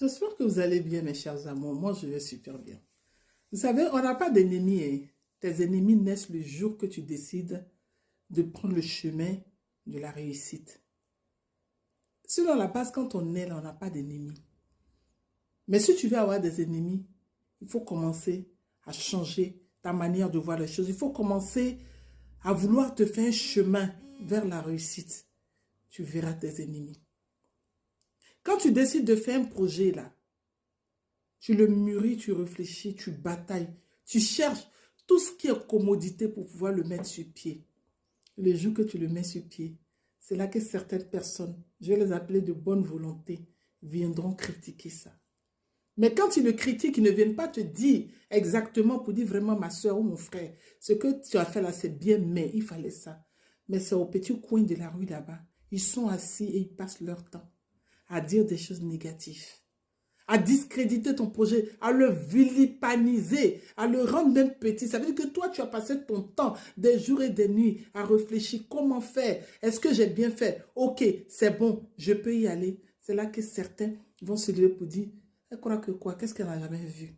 J'espère que vous allez bien, mes chers amours. Moi, je vais super bien. Vous savez, on n'a pas d'ennemis, hein. Tes ennemis naissent le jour que tu décides de prendre le chemin de la réussite. Sinon, à la base, quand on est là, on n'a pas d'ennemis. Mais si tu veux avoir des ennemis, il faut commencer à changer ta manière de voir les choses. Il faut commencer à vouloir te faire un chemin vers la réussite. Tu verras tes ennemis. Quand tu décides de faire un projet là, tu le mûris, tu réfléchis, tu batailles, tu cherches tout ce qui est commodité pour pouvoir le mettre sur pied. Le jour que tu le mets sur pied, c'est là que certaines personnes, je vais les appeler de bonne volonté, viendront critiquer ça. Mais quand ils le critiquent, ils ne viennent pas te dire exactement pour dire vraiment ma soeur ou mon frère, ce que tu as fait là, c'est bien, mais il fallait ça. Mais c'est au petit coin de la rue là-bas. Ils sont assis et ils passent leur temps à dire des choses négatives, à discréditer ton projet, à le vilipaniser, à le rendre même petit. Ça veut dire que toi, tu as passé ton temps, des jours et des nuits, à réfléchir comment faire. Est-ce que j'ai bien fait? Ok, c'est bon, je peux y aller. C'est là que certains vont se lever pour dire, elle croit que quoi? Qu'est-ce qu'elle n'a jamais vu?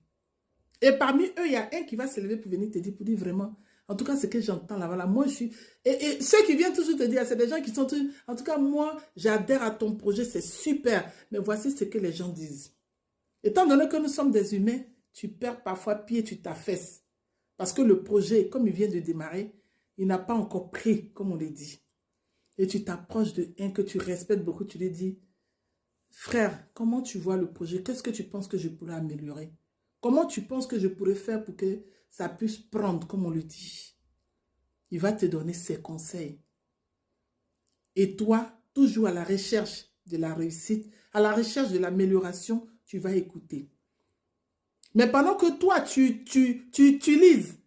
Et parmi eux, il y a un qui va se lever pour venir te dire, pour dire vraiment, en tout cas, ce que j'entends là, voilà, moi, je suis... Et ceux qui viennent toujours te dire, c'est des gens qui sont toujours... En tout cas, moi, j'adhère à ton projet, c'est super. Mais voici ce que les gens disent. Étant donné que nous sommes des humains, tu perds parfois pied, tu t'affaisses. Parce que le projet, comme il vient de démarrer, il n'a pas encore pris, comme on le dit. Et tu t'approches de un que tu respectes beaucoup, tu lui dis, frère, comment tu vois le projet? Qu'est-ce que tu penses que je pourrais améliorer? Comment tu penses que je pourrais faire pour que ça puisse prendre, comme on le dit? Il va te donner ses conseils. Et toi, toujours à la recherche de la réussite, à la recherche de l'amélioration, tu vas écouter. Mais pendant que toi, tu utilises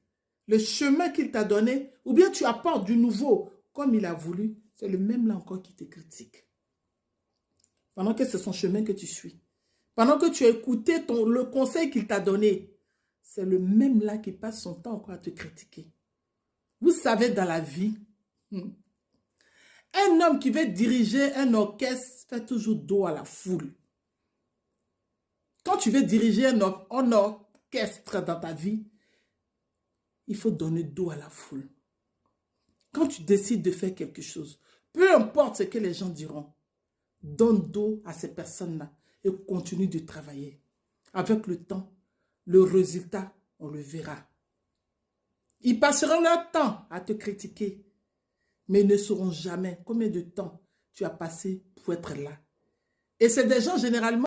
le chemin qu'il t'a donné, ou bien tu apportes du nouveau, comme il a voulu, c'est le même là encore qui te critique. Pendant que c'est son chemin que tu suis. Pendant que tu as écouté le conseil qu'il t'a donné, c'est le même là qui passe son temps encore à te critiquer. Vous savez, dans la vie, un homme qui veut diriger un orchestre fait toujours dos à la foule. Quand tu veux diriger un orchestre dans ta vie, il faut donner dos à la foule. Quand tu décides de faire quelque chose, peu importe ce que les gens diront, donne dos à ces personnes-là et continue de travailler. Avec le temps, le résultat, on le verra. Ils passeront leur temps à te critiquer, mais ils ne sauront jamais combien de temps tu as passé pour être là. Et c'est des gens généralement